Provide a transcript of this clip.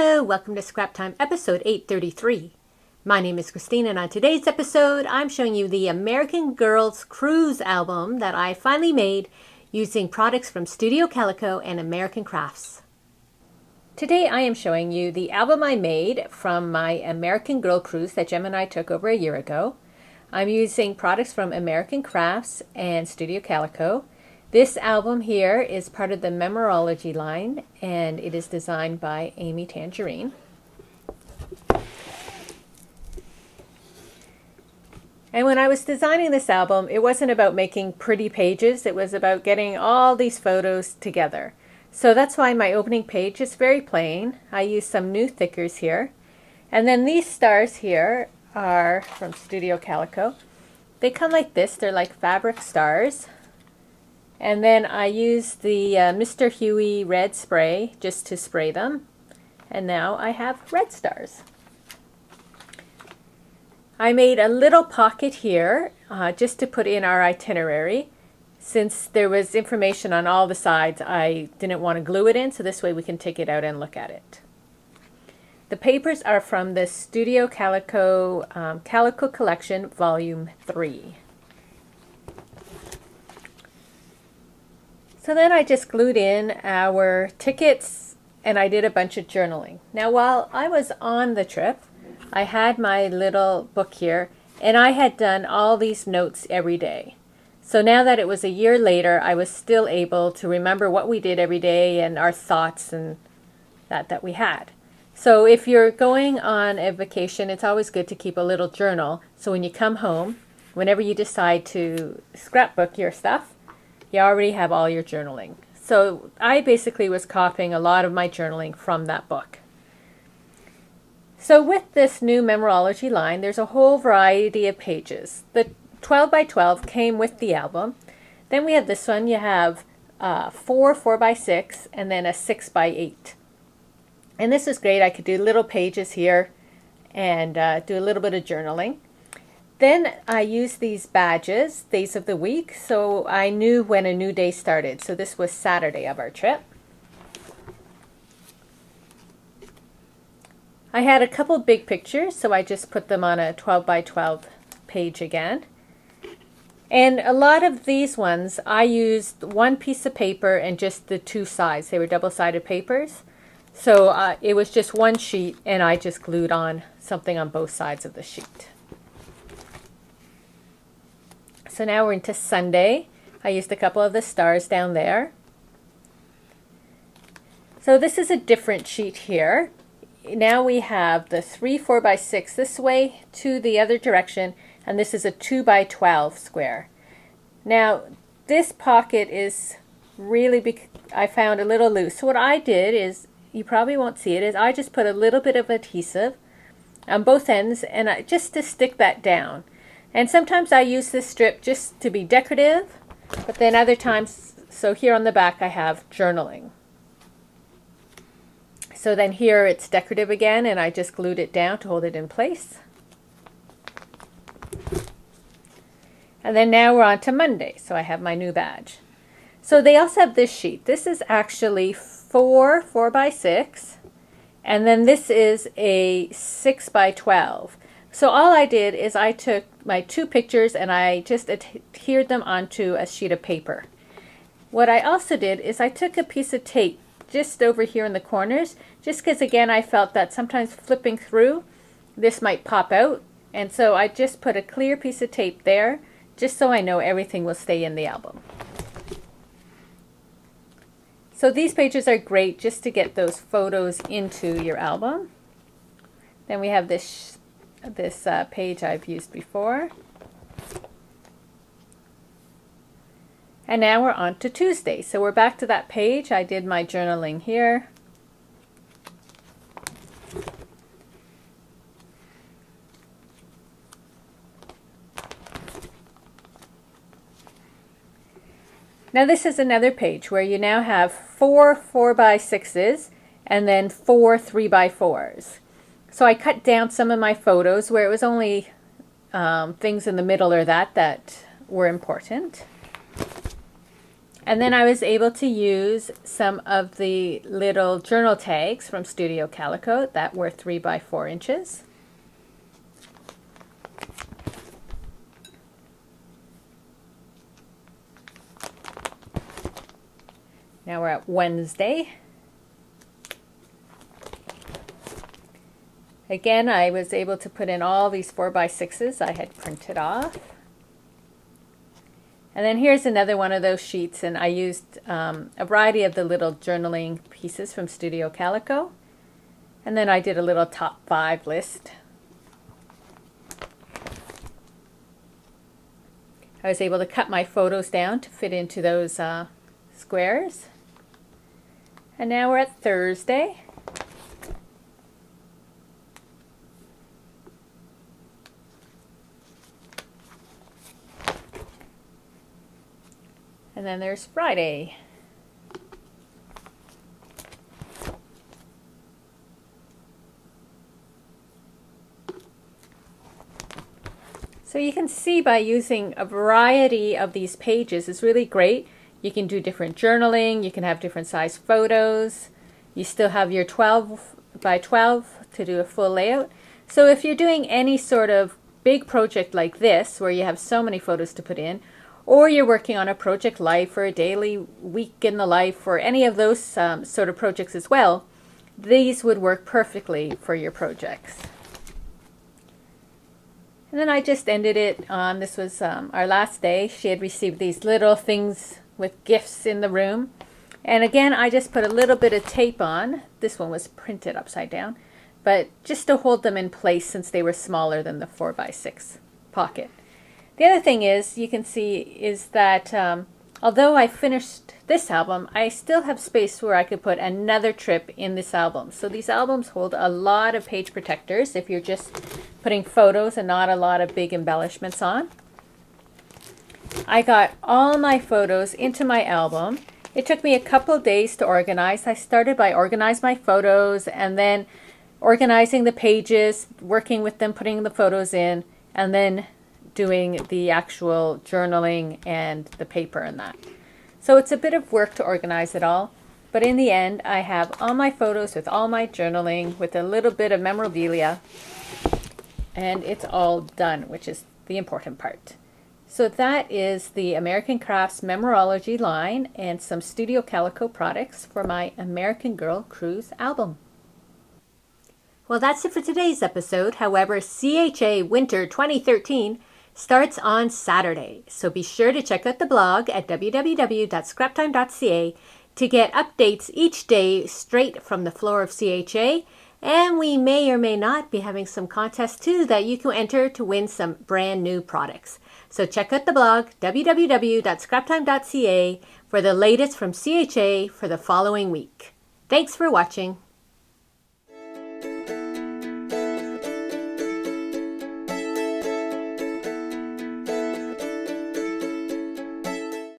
Hello, welcome to Scrap Time episode 833. My name is Christine, and on today's episode I'm showing you the American Girls Cruise album that I finally made using products from Studio Calico and American Crafts. Today I am showing you the album I made from my American Girl cruise that Jem and I took over a year ago. I'm using products from American Crafts and Studio Calico. This album here is part of the Memorology line, and it is designed by Amy Tangerine. And when I was designing this album, it wasn't about making pretty pages, it was about getting all these photos together. So that's why my opening page is very plain. I used some new thickers here. And then these stars here are from Studio Calico. They come like this, they're like fabric stars. And then I used the Mr. Huey red spray just to spray them. And now I have red stars. I made a little pocket here just to put in our itinerary. Since there was information on all the sides, I didn't want to glue it in, so this way we can take it out and look at it. The papers are from the Studio Calico Calico Collection Volume 3. So then I just glued in our tickets and I did a bunch of journaling. Now while I was on the trip, I had my little book here and I had done all these notes every day. So now that it was a year later, I was still able to remember what we did every day and our thoughts and that we had. So if you're going on a vacation, it's always good to keep a little journal. So when you come home, whenever you decide to scrapbook your stuff, you already have all your journaling. So I basically was copying a lot of my journaling from that book. So with this new Memorology line, there's a whole variety of pages. The 12 by 12 came with the album. Then we have this one. You have 4 by 6 and then a 6 by 8. And this is great. I could do little pages here and do a little bit of journaling. Then I used these badges, days of the week, so I knew when a new day started. So this was Saturday of our trip. I had a couple big pictures, so I just put them on a 12 by 12 page again. And a lot of these ones, I used one piece of paper and just the two sides. They were double-sided papers. So it was just one sheet, and I just glued on something on both sides of the sheet. So now we're into Sunday. I used a couple of the stars down there. So this is a different sheet here. Now we have the 3 4 by 6 this way to the other direction, and this is a 2 by 12 square. Now this pocket is really big. I found a little loose. So what I did is, you probably won't see it, is I just put a little bit of adhesive on both ends and just to stick that down. And sometimes I use this strip just to be decorative, but then other times, so here on the back I have journaling. So then here it's decorative again, and I just glued it down to hold it in place. And then now we're on to Monday, so I have my new badge. So they also have this sheet. This is actually 4 by 6, and then this is a 6 by 12. So all I did is I took my two pictures and I just adhered them onto a sheet of paper. What I also did is I took a piece of tape just over here in the corners, just because again I felt that sometimes flipping through this might pop out, and so I just put a clear piece of tape there just so I know everything will stay in the album. So these pages are great just to get those photos into your album. Then we have this page I've used before. And now we're on to Tuesday. So we're back to that page. I did my journaling here. Now this is another page where you now have 4 4 by 6s and then 4 3 by 4s. So I cut down some of my photos where it was only things in the middle or that were important. And then I was able to use some of the little journal tags from Studio Calico that were 3 by 4 inches. Now we're at Wednesday. Again, I was able to put in all these 4 by 6s I had printed off. And then here's another one of those sheets, and I used a variety of the little journaling pieces from Studio Calico. And then I did a little top 5 list. I was able to cut my photos down to fit into those squares. And now we're at Thursday. And then there's Friday. So you can see by using a variety of these pages is really great. You can do different journaling, you can have different size photos. You still have your 12 by 12 to do a full layout. So if you're doing any sort of big project like this, where you have so many photos to put in, or you're working on a project life or a daily week in the life or any of those sort of projects as well, these would work perfectly for your projects. And then I just ended it on, this was our last day. She had received these little things with gifts in the room. And again, I just put a little bit of tape on. This one was printed upside down, but just to hold them in place since they were smaller than the 4 by 6 pocket. The other thing is, you can see, is that although I finished this album, I still have space where I could put another trip in this album. So these albums hold a lot of page protectors if you're just putting photos and not a lot of big embellishments on. I got all my photos into my album. It took me a couple of days to organize. I started by organizing my photos and then organizing the pages, working with them, putting the photos in, and then doing the actual journaling and the paper and that. So it's a bit of work to organize it all, but in the end I have all my photos with all my journaling with a little bit of memorabilia, and it's all done, which is the important part. So that is the American Crafts Memorology line and some Studio Calico products for my American Girl Cruise album. Well, that's it for today's episode. However, CHA Winter 2013 starts on Saturday, so be sure to check out the blog at www.scraptime.ca to get updates each day straight from the floor of CHA, and we may or may not be having some contests too that you can enter to win some brand new products. So check out the blog www.scraptime.ca for the latest from CHA for the following week. Thanks for watching.